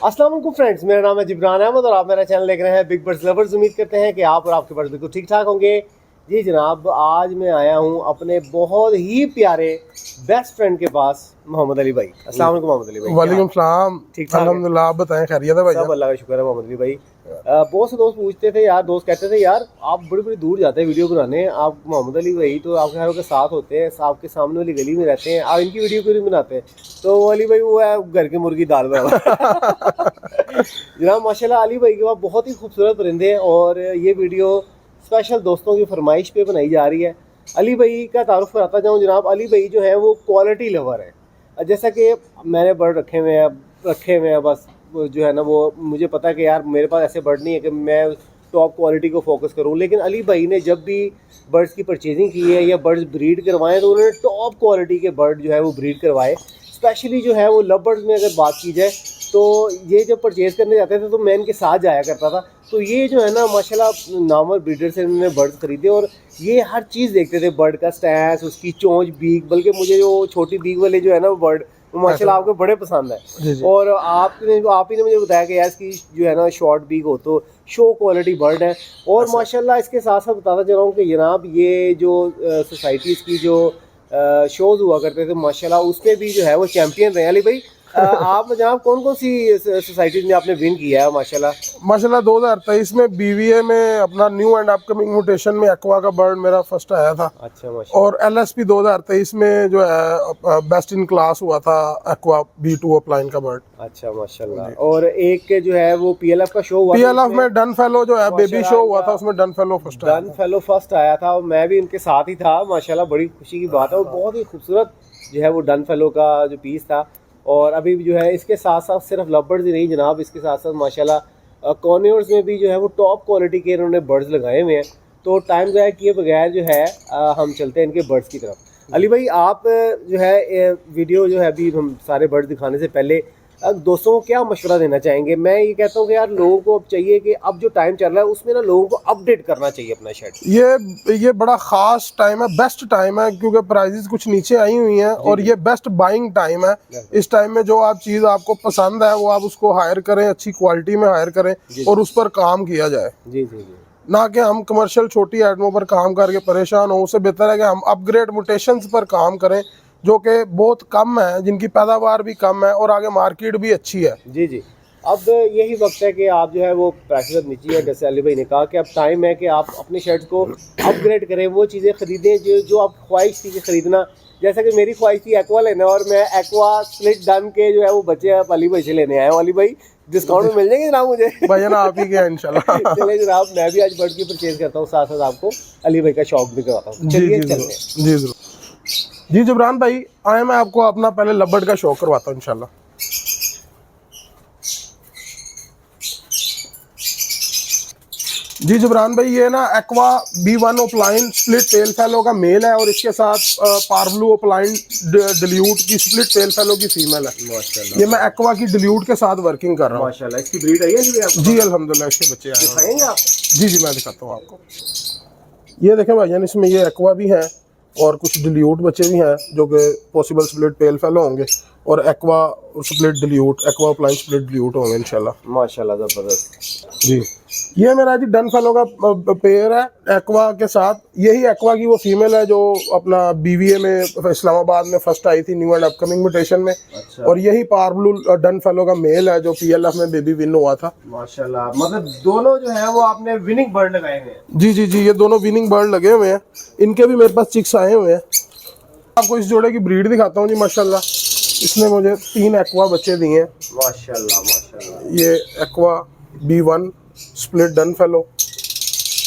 अस्सलाम वालेकुम फ्रेंड्स, मेरा नाम है जिब्रान अहमद और आप मेरा चैनल देख रहे हैं बिग बर्ड्स लवर्स। उम्मीद करते हैं कि आप और आपके बर्ड्स बिल्कुल ठीक ठाक होंगे। जी जनाब, आज मैं आया हूँ अपने बहुत ही प्यारे बेस्ट फ्रेंड के पास, मोहम्मद अली भाई। अस्सलाम वालेकुम मोहम्मद अली भाई। वालेकुम सलाम। ठीक ठाक अल्हम्दुलिल्लाह, आप बताएं खैरियत है भाई? सब अल्लाह का शुक्र है मोहम्मद अली भाई। बहुत से दोस्त पूछते थे यार, दोस्त कहते थे यार आप बड़ी बड़ी दूर जाते हैं वीडियो बनाने, आप मोहम्मद अली भाई तो आपके घरों के साथ होते हैं, आपके सामने वाली गली में रहते हैं, आप इनकी वीडियो क्यों नहीं बनाते? तो अली भाई वो है घर की मुर्गी दाल बराबर। जनाब माशाल्लाह अली भाई के पास बहुत ही खूबसूरत परिंदे हैं और ये वीडियो स्पेशल दोस्तों की फरमाइश पे बनाई जा रही है। अली भाई का तारुफ कराता जाऊँ जनाब, अली भाई जो है वो क्वालिटी लवर है। जैसा कि मैंने बर्ड रखे हुए हैं बस जो है ना, वो मुझे पता है कि यार मेरे पास ऐसे बर्ड नहीं है कि मैं टॉप क्वालिटी को फोकस करूं, लेकिन अली भाई ने जब भी बर्ड्स की परचेजिंग की है या बर्ड्स ब्रीड करवाएं तो उन्होंने टॉप क्वालिटी के बर्ड जो है वो ब्रीड करवाए। स्पेशली जो है वो लव बर्ड्स में अगर बात की जाए तो ये जब परचेज़ करने जाते थे तो मैं इनके साथ जाया करता था। तो ये जो है ना माशाल्लाह नामवर ब्रीडर से इन्होंने बर्ड्स खरीदे और ये हर चीज़ देखते थे, बर्ड का स्टैंस, उसकी चोंच, बीक, बल्कि मुझे जो छोटी बीक वाले जो है ना वो बर्ड माशाल्लाह आपको बड़े पसंद है। और आप ही ने मुझे बताया कि यार इसकी जो है ना शॉर्ट बीक हो तो शो क्वालिटी बर्ड है। और माशाल्लाह इसके साथ साथ बताता चल रहा हूँ कि जनाब ये जो सोसाइटीज़ की जो शोज़ हुआ करते थे माशाल्लाह उसमें भी जो है वो चैम्पियन रहे। अली भाई आप जनाब कौन कौन सी सोसाइटीज़ में आपने विन किया है? माशाल्लाह 2023 में बीवीए में अपना न्यू एंड अपकमिंग म्यूटेशन में एक्वा का बर्ड मेरा फर्स्ट आया था। अच्छा माशाल्लाह। और एलएसपी 2023 में जो है बेस्ट इन क्लास हुआ था एक्वा B2 अपलाइन का बर्ड। अच्छा माशाल्लाह। और एक जो है वो पीएलएफ का शो हुआ, पीएलएफ में डन फेलो जो है बेबी शो हुआ था, उसमें डन फेलो फर्स्ट आया था और मैं भी उनके साथ ही था माशाल्लाह। बड़ी खुशी की बात है और बहुत ही खूबसूरत जो है वो डन फेलो का जो पीस था। और अभी जो है इसके साथ साथ सिर्फ लवबर्ड्स ही नहीं जनाब, इसके साथ साथ माशाल्लाह कॉर्नियर्स में भी जो है वो टॉप क्वालिटी के इन्होंने बर्ड्स लगाए हुए हैं। तो टाइम ज़ाया किए बगैर जो है हम चलते हैं इनके बर्ड्स की तरफ। अली भाई आप जो है वीडियो जो है अभी हम सारे बर्ड्स दिखाने से पहले दोस्तों को क्या मशवरा देना चाहेंगे? मैं ये कहता हूँ कि यार लोगों को अब चाहिए कि अब जो टाइम चल रहा है उसमें ना लोगों को अपडेट करना चाहिए अपना शेड। ये बड़ा खास टाइम है, बेस्ट टाइम है, क्योंकि प्राइजेस कुछ नीचे आई हुई हैं और ये बेस्ट बाइंग टाइम है। इस टाइम में जो आप चीज़ आपको पसंद है वो आप उसको हायर करें, अच्छी क्वालिटी में हायर करें और उस पर काम किया जाए। जी जी जी। ना कि हम कमर्शियल छोटी आइटमों पर काम करके परेशान हो। उससे बेहतर है कि हम अपग्रेड म्यूटेशंस पर काम करें जो कि बहुत कम है, जिनकी पैदावार भी कम है और आगे मार्केट भी अच्छी है। जी जी। अब यही वक्त है कि आप जो है वो प्राइस नीचे है, जैसे अली भाई ने कहा कि अब टाइम है कि आप अपने शर्ट को अपग्रेड करें, वो चीज़ें खरीदें जो आप ख्वाहिश थी कि खरीदना। जैसा कि मेरी ख्वाहिश थी एक्वा लेना और मैं एक्वा स्प्लिट डन के जो है वो बच्चे अब अली भाई से लेने आए हूँ। अली भाई डिस्काउंट में मिल जाएंगे जनाब मुझे? भाई ना आप ही के इंशाल्लाह। चलिए जनाब, मैं भी आज बर्ड की परचेज करता हूँ, साथ साथ आपको अली भाई का शौक भी करवाता हूँ। चलिए चलते हैं। जी जरूर। जी जिब्रान भाई आए, मैं आपको अपना पहले लबर्ड का शौक करवाता हूँ इंशाल्लाह। जी जिब्रान भाई ये ना aqua B1 opaline split tail fellow का मेल है और इसके साथ पार्बलू ओपलाइन डिल्यूट की स्प्लिट टेल फेलो की फीमेल है माशाल्लाह। ये मैं एक्वा की डिल्यूट के साथ वर्किंग कर रहा हूँ माशाल्लाह। इसकी ब्रीड आई है जी अल्हम्दुलिल्लाह, इसके बच्चे आए दिखाएंगे आप? जी मैं दिखाता हूँ आपको। ये देखें भाईजान, इसमें ये एक्वा भी हैं और कुछ डिल्यूट बच्चे भी हैं जो कि पॉसिबल स्प्लिट टेल फेलो होंगे और aqua split dilute, aqua upline split dilute होंगे इंशाल्लाह माशाल्लाह। ज़बरदस्त जी। ये मेरा जी डन फेलो का पेयर है एक्वा के साथ। यही एक्वा की वो फीमेल है जो अपना बीवीए में इस्लामाबाद में फर्स्ट आई थी न्यू एंड अपकमिंग म्यूटेशन में। अच्छा। और यही पार्बलू डन फेलो का मेल है जो पीएलएफ में बेबी विन हुआ था माशाल्लाह। मतलब दोनों जो है वो आपने विनिंग बर्ड लगाए हुए हैं? जी जी जी, ये दोनों विनिंग बर्ड लगे हुए हैं। इनके भी मेरे पास चिक्स आए हुए हैं। आपको इस जोड़े की ब्रीड दिखाता हूँ जी माशाल्लाह। इसने मुझे 3 एक्वा बच्चे दिए हैं माशाल्लाह माशाल्लाह। ये aqua B1 split dun fallow,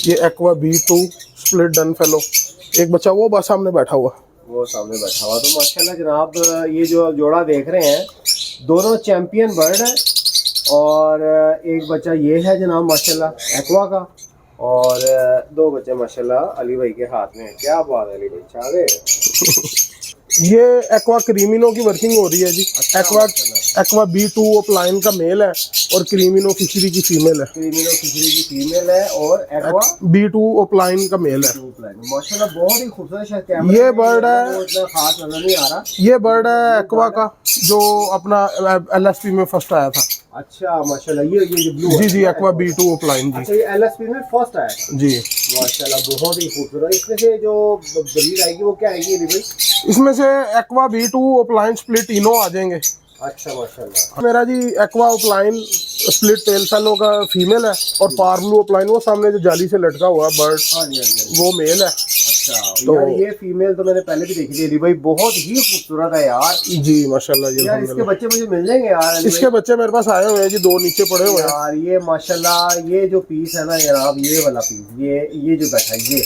ये aqua B2 split dun fallow. एक बच्चा वो बस सामने बैठा हुआ तो माशाल्लाह जनाब ये जो जोड़ा देख रहे हैं दोनों चैंपियन बर्ड है। और एक बच्चा ये है जनाब माशाल्लाह एक्वा का और 2 बच्चे माशाल्लाह अली भाई के हाथ में। क्या बात है अली भाई, चाहे ये एक्वा क्रीमिनो की वर्किंग हो रही है जी। अच्छा, एक्वा B2 ओपलाइन का मेल है और क्रीमिनो फिशरी की फीमेल है। और एक्वा B2 ओपलाइन का मेल है माशाल्लाह। बहुत ही खूबसूरत ये बर्ड है, इतना खास नजर नहीं आ रहा। ये बर्ड है एक्वा का जो अपना LSP में फर्स्ट आया था। अच्छा माशाल्लाह, ये जो ब्लू जी जी, एक्वा B2 ओपलाइन जी। अच्छा, ये एलएसपी में फर्स्ट आया जी माशाल्लाह, बहुत ही खूबसूरत। इसमें से जो ब्रीड आएगी वो क्या आएगी अली भाई? इसमें से aqua B2 opaline split ino आ जाएंगे। अच्छा माशाल्लाह। मेरा जी aqua opaline split tail fellow का फीमेल है, और पार्बलू ओपलाइन वो सामने जो जाली से लटका हुआ बर्ड, हाँ जी हाँ जी। वो मेल है। अच्छा तो यार, ये फीमेल तो मैंने पहले भी देखी थी अली भाई, बहुत ही खूबसूरत है यार। जी माशाल्लाह जी, यार इसके अल्हम्दुलिल्लाह। बच्चे मुझे मिल जाएंगे यार अली इसके बच्चे मेरे पास आए हुए हैं जी, 2 नीचे पड़े भाई? हुए हैं। यार ये माशाल्लाह, ये जो पीस है ना जनाब, ये वाला पीस, ये जो बैठा है ये,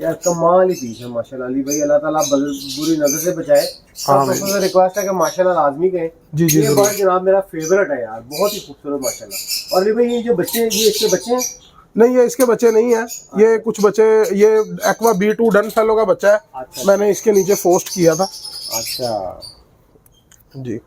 यार कमाल ही पीस है माशाल्लाह। अली भाई अल्लाह ताला बुरी नजर से बचाए। हाँ दोस्तों से रिक्वेस्ट है कि माशाल्लाह लाजमी कहें। जी जी ये जरूर। बर्ड जनाब मेरा फेवरेट है यार, बहुत ही खूबसूरत माशाल्लाह। और अली भाई ये जो बच्चे हैं, ये इसके बच्चे हैं? नहीं, ये इसके बच्चे नहीं है, ये कुछ बच्चे, ये एक्वा B2 डन फेलो का बच्चा है। अच्छा मैंने इसके नीचे पोस्ट किया था अच्छा जी।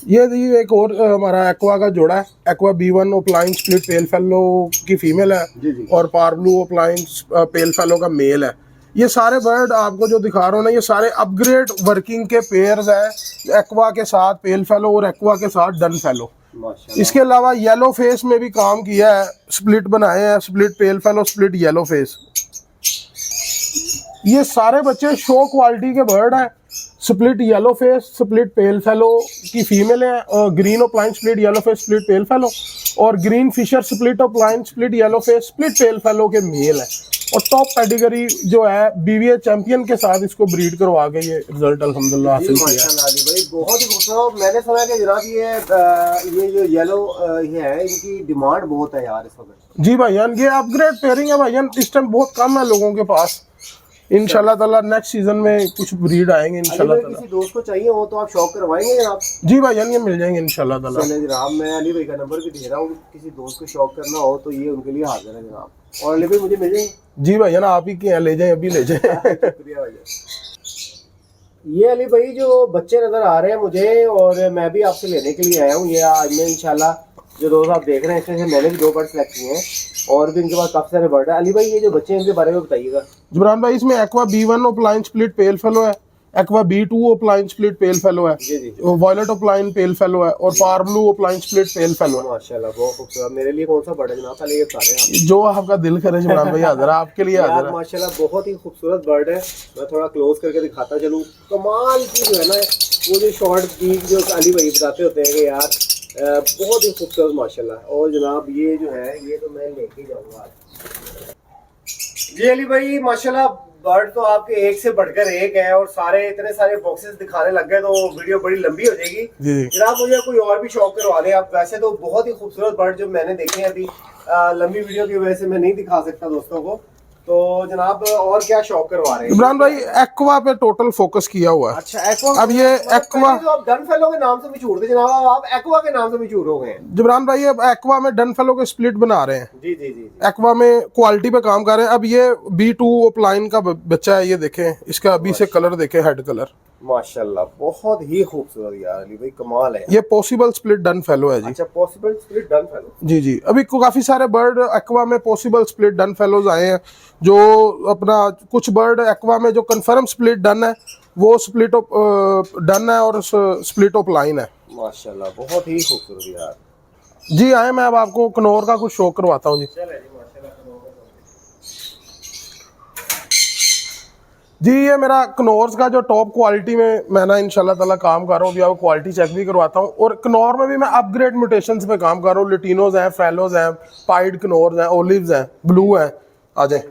ये जी एक और हमारा एक्वा का जोड़ा है, aqua B1 opaline split pale fallow की फीमेल है, जी जी। और पार्बलू ओपलाइन पेल फेलो का मेल है। ये सारे बर्ड आपको जो दिखा रहा हूँ ना, ये सारे अपग्रेड वर्किंग के पेयर्स हैं, एक्वा के साथ पेल फेलो और एक्वा के साथ डन फेलो। माशाल्लाह। इसके अलावा येलो फेस में भी काम किया है, स्प्लिट बनाए हैं, split pale fallow, split yellow face. ये सारे बच्चे शो क्वालिटी के बर्ड हैं। Split yellow face split pale fallow की फीमेल है, और green opaline split yellow face split pale fallow, और green Fischer split opaline split yellow face split pale fallow के मेल है। और टॉप कैटेगरी जो है BVA चैंपियन के साथ इसको ब्रीड करवा के ये रिजल्ट अल्हम्दुलिल्लाह हासिल किया है। माशाल्लाह अली भाई, बहुत ही खूबसूरत। मैंने सुना है कि जनाब ये जो येलो ये है, इनकी डिमांड बहुत है यार इस वक्त। जी भाईजान, ये अपग्रेड पेयरिंग है भाईजान, इस टाइम बहुत कम है लोगों के पास। इंशाल्लाह ताला नेक्स्ट सीजन में कुछ ब्रीड आएंगे अली इंशाल्लाह भाई ताला। किसी दोस्त को चाहिए हो तो आप शौक करवाएंगे जनाब? जी भाईजान, ये मिल जाएंगे इंशाल्लाह ताला। चले जनाब, मैं अली भाई का नंबर भी दे रहा हूँ, किसी दोस्त को शौक करना हो तो ये उनके लिए हाजिर है जनाब। और अली भाई मुझे मिल जाएंगे? जी भाईजान, आप ही के हैं, ले जाएं, अभी ले जाएं। शुक्रिया भाई। ये अली भाई जो बच्चे नजर आ रहे हैं मुझे, और मैं भी आपसे लेने के लिए आया हूँ, ये आज मैं इंशाल्लाह जो दोस्त आप देख रहे हैं, इसमें से मैंने भी 2 बर्ड सेलेक्ट किए हैं, और भी इनके पास काफी सारे बर्ड है। अली भाई ये जो बच्चे हैं इनके बारे में बताइएगा। जबरान भाई, इसमें aqua B1 opaline split pale fallow है, aqua B2 opaline split pale fallow है, जी जी। वॉयलेट ओपलाइन पेल फेलो है, और parblue opaline split pale fallow है। माशाल्लाह बहुत खूबसूरत। मेरे लिए कौन सा बर्ड है जनाब, पहले ये बता रहे हैं आप। जो आपका दिल करे जबरान भाई, हाजिर है आपके लिए, हाजिर यार है। माशाल्लाह बहुत ही खूबसूरत बर्ड है। मैं थोड़ा क्लोज करके दिखाता चलूँ। कमाल की जो है ना, वो जो शॉर्ट पीक जो अली भाई बताते होते हैं कि यार बहुत ही खूबसूरत माशाल्लाह। और जनाब ये जो है, ये तो मैं लेके जाऊंगा आज। जी अली भाई माशाल्लाह, बर्ड तो आपके एक से बढ़कर एक है, और सारे इतने सारे बॉक्सेस दिखाने लग गए तो वीडियो बड़ी लंबी हो जाएगी। जी जनाब मुझे कोई और भी शौक करवा दें आप। वैसे तो बहुत ही खूबसूरत बर्ड जो मैंने देखे हैं अभी, लंबी वीडियो की वजह से मैं नहीं दिखा सकता दोस्तों को। तो जनाब और क्या शौक करवा रहे हैं? इमरान भाई, एक्वा पे टोटल फोकस किया हुआ है। अच्छा एक्वा। अब ये एक्वा, जो आप डन फेलो के नाम से मशहूर थे जनाब, आप एक्वा के नाम से मशहूर हो गए हैं। जबरान भाई, अब एक्वा में डन फेलो के स्प्लिट बना रहे हैं, जी जी जी। एक्वा में क्वालिटी पे काम कर रहे हैं। अब ये B2 ओपलाइन का बच्चा है, ये देखें इसका अभी से कलर देखें, हेड कलर माशाल्लाह बहुत ही खूबसूरत यार अली भाई, कमाल है। ये पॉसिबल स्प्लिट डन फेलो है जी। अच्छा पॉसिबल स्प्लिट डन फेलो। जी जी, अभी काफी सारे बर्ड एक्वा में पॉसिबल स्प्लिट डन फेलोज आए हैं। जो अपना कुछ बर्ड एक्वा में जो कंफर्म स्प्लिट डन है, वो स्प्लिट डन है और स्प्लिट ओपलाइन है। माशाल्लाह बहुत ही खूबसूरत यार। जी आए, मैं अब आपको कनौर का कुछ शो करवाता हूँ जी। चले जी माशाल्लाह। जी ये मेरा कनौर का जो टॉप क्वालिटी में मैं ना इंशाल्लाह ताला काम कर रहा हूँ, अभी आपको क्वालिटी चेक भी करवाता हूँ। और कनौर में भी मैं अपग्रेड म्यूटेशंस पे काम कर रहा हूँ। लिटिनोज हैं, फेलोज हैं, पाइड कनौर हैं, ओलिव्स हैं, ब्लू हैं। आ जाए।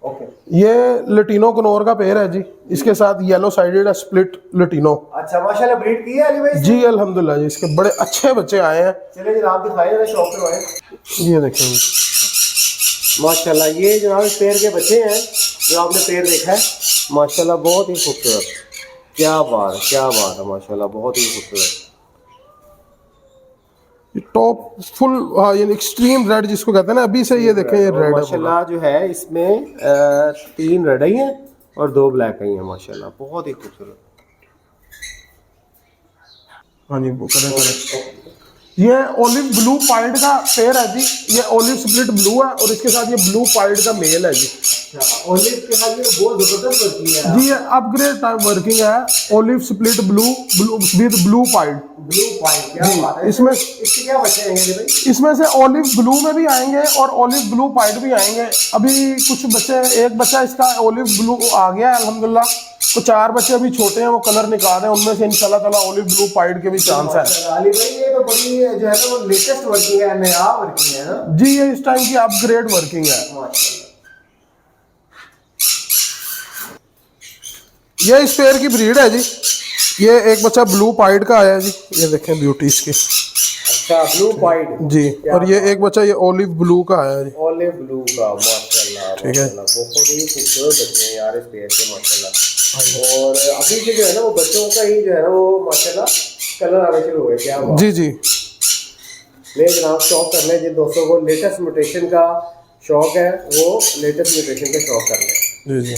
ओके। ये लटीनो कनौर का पेयर है जी, इसके साथ येलो साइडेड है स्प्लिट लटीनो। अच्छा माशाल्लाह ब्रीड की है अली भाई? जी अल्हम्दुलिल्लाह जी, इसके बड़े अच्छे बच्चे आए हैं। चलिए जनाब दिखाएं, जरा शौक करवाएं। ये देखेंगे माशाल्लाह, ये जनाब इस पेड़ के बच्चे हैं जो आपने पेड़ देखा है। माशाल्लाह बहुत ही खूबसूरत। क्या बात है माशाल्लाह, बहुत ही खूबसूरत। टॉप फुल, हाँ ये एक्सट्रीम रेड जिसको कहते हैं ना, अभी से ये देखें ये रेड है। माशाल्लाह जो है इसमें 3 रेड आई हैं और 2 ब्लैक आई हैं। माशाल्लाह बहुत ही खूबसूरत। हाँ जी वो करें। ये ओलिव ब्लू पाइड का पेयर है जी, ये ओलिव स्प्लिट ब्लू है और इसके साथ ये ब्लू पाइड का मेल है जी। अच्छा, ओलिव के साथ ये बहुत जबरदस्त वर्किंग है जी, ये अपग्रेड टाइप वर्किंग है, olive split blue with blue pied. Blue pied, क्या बात है। इसमें इसके क्या बच्चे आएंगे भाई? इसमें से ओलिव ब्लू में भी आएंगे और ओलिव ब्लू पाइड भी आएंगे। अभी कुछ बच्चे, एक बच्चा इसका ओलिव ब्लू आ गया है अल्हम्दुलिल्लाह, तो 4 बच्चे अभी छोटे हैं, वो कलर निकाल रहे हैं, उनमें से इंशाल्लाह ताला ओलिव ब्लू पाइड के भी चांस है। अली भाई ये तो बड़ी जो है ना वो लेटेस्ट वर्किंग है, नया वर्किंग है ना जी, ये इस टाइम की अपग्रेड वर्किंग है। माशाल्लाह। ये इस पेयर की ब्रीड है जी। ये एक बच्चा ब्लू पाइड का आया है जी, ये देखें ब्यूटी इसकी। अच्छा, ब्लू पाइड जी, और ये एक बच्चा ये ओलिव ब्लू का आया है जी। ओलिव ब्लू का, माशाल्लाह ठीक है। बहुत ही खूबसूरत बच्चे हैं यार इस पेयर के, माशाल्लाह। और अभी से जो है ना वो बच्चों का ही जो है ना वो माशाल्लाह कलर आने शुरू हो गए, क्या बात। जी जी, ले जनाब, शौक कर ले जिन दोस्तों को लेटेस्ट म्यूटेशन का शौक है वो लेटेस्ट म्यूटेशन का शौक कर ले। जी जी,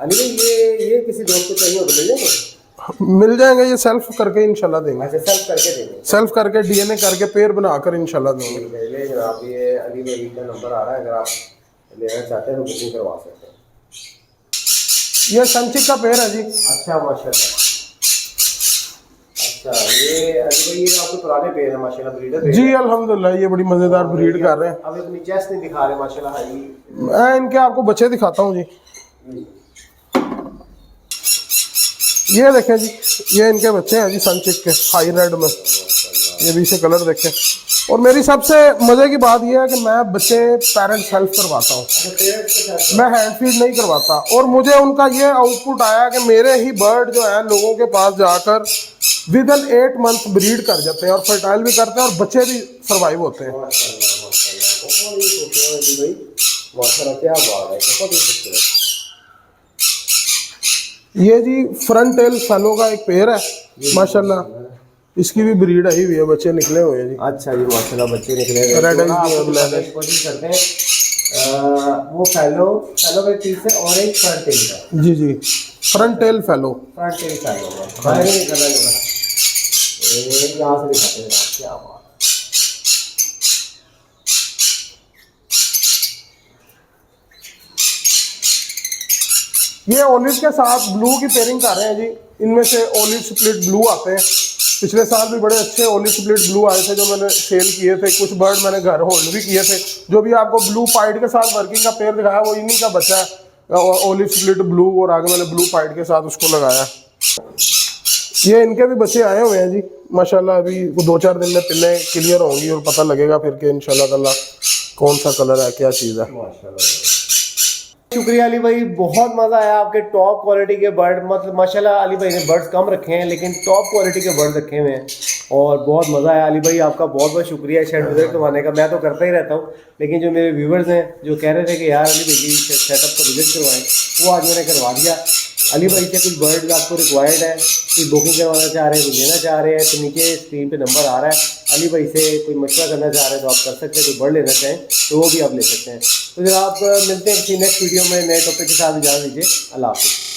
अली भाई ये किसी दोस्त को चाहिए तो मिल जाएगा? मिल जाएंगे, ये सेल्फ करके इंशाल्लाह देंगे। अच्छा, सेल्फ करके देंगे। सेल्फ करके डीएनए करके पेयर बनाकर इंशाल्लाह देंगे। ठीक है, ले जनाब, ये अली भाई का नंबर आ रहा है, अगर आप लेना चाहते हैं तो बुकिंग करवा सकते हैं। ये संचिक का पेयर है जी। अच्छा, माशाल्लाह। अच्छा, ये अली भाई ये आपके पुराने पेड़ है माशाल्लाह, ब्रीडर जी अल्हम्दुलिल्लाह, ये बड़ी मजेदार ब्रीड कर रहे हैं। अब अपनी चेस्ट नहीं दिखा रहे माशाल्लाह। हाई मैं इनके आपको बच्चे दिखाता हूँ जी। ये देखें जी, ये इनके बच्चे हैं जी संचिक के, हाई रेड में। ये भी से कलर देखें। और मेरी सबसे मजे की बात यह है कि मैं बच्चे पेरेंट्स हेल्प करवाता हूँ, मैं हैंड फीड नहीं करवाता। और मुझे उनका ये आउटपुट आया कि मेरे ही बर्ड जो है लोगों के पास जाकर विद इन 8 मंथ ब्रीड कर जाते हैं और फर्टाइल भी करते हैं और बच्चे भी सर्वाइव होते हैं। माशाल्लाह, क्या बात है, बहुत ही खूबसूरत। ये जी फ्रंट टेल फेलो का एक पेयर है माशाल्लाह, इसकी भी ब्रीड आई हुई है, बच्चे निकले हुए हैं जी। अच्छा जी, माशाल्लाह बच्चे निकले हुए हैं। रेड तो ना आइज आप भी है, ब्लैक कोशिश करते हैं वो फेलो के पीस है ऑरेंज फ्रंट टेल का। जी जी, front tail fallow. Front tail fallow है, बाहर नहीं निकलना जो है। यहाँ से दिखाते हैं, क्या बात। ये ओलिव के साथ ब्लू की पेयरिंग कर रहे हैं जी। इनमें से ओलिव स्प्लिट ब्लू आते हैं। पिछले साल भी बड़े अच्छे ओलिव स्प्लिट ब्लू आए थे जो मैंने सेल किए थे, कुछ बर्ड मैंने घर होल्ड भी किए थे। जो भी आपको ब्लू पाइड के साथ वर्किंग का पेयर दिखाया वो इन्हीं का बच्चा है, ओलिव स्प्लिट ब्लू, और आगे मैंने ब्लू पाइड के साथ उसको लगाया। ये इनके भी बच्चे आए हुए हैं जी माशाल्लाह। अभी 2-4 दिन में पिल्लें क्लियर होंगी और पता लगेगा फिर कि इंशाल्लाह ताला कौन सा कलर है, क्या चीज़ है। माशाल्लाह, शुक्रिया अली भाई, बहुत मज़ा आया। आपके टॉप क्वालिटी के बर्ड, मतलब माशाल्लाह अली भाई ने बर्ड्स कम रखे हैं लेकिन टॉप क्वालिटी के बर्ड रखे हुए हैं और बहुत मज़ा आया। अली भाई आपका बहुत बहुत शुक्रिया शेड विजिट करवाने का। मैं तो करता ही रहता हूँ लेकिन जो मेरे व्यूवर्स हैं जो कह रहे थे कि यार अली भाई की सेटअप का विजिट करवाएं, वो आज मैंने करवा दिया। अली भाई से कुछ बर्ड आपको रिक्वायर्ड है, कोई बुकिंग करवाना चाह रहे हैं, कोई लेना चाह रहे हैं तो नीचे स्क्रीन पे नंबर आ रहा है। अली भाई से कोई मशवरा करना चाह रहे हैं तो आप कर सकते हैं, कोई बर्ड लेना चाहें तो वो भी आप ले सकते हैं। तो जरा आप मिलते हैं किसी नेक्स्ट वीडियो में नए टॉपिक के साथ, इजाज़त दीजिए। अल्लाह हाफिज़।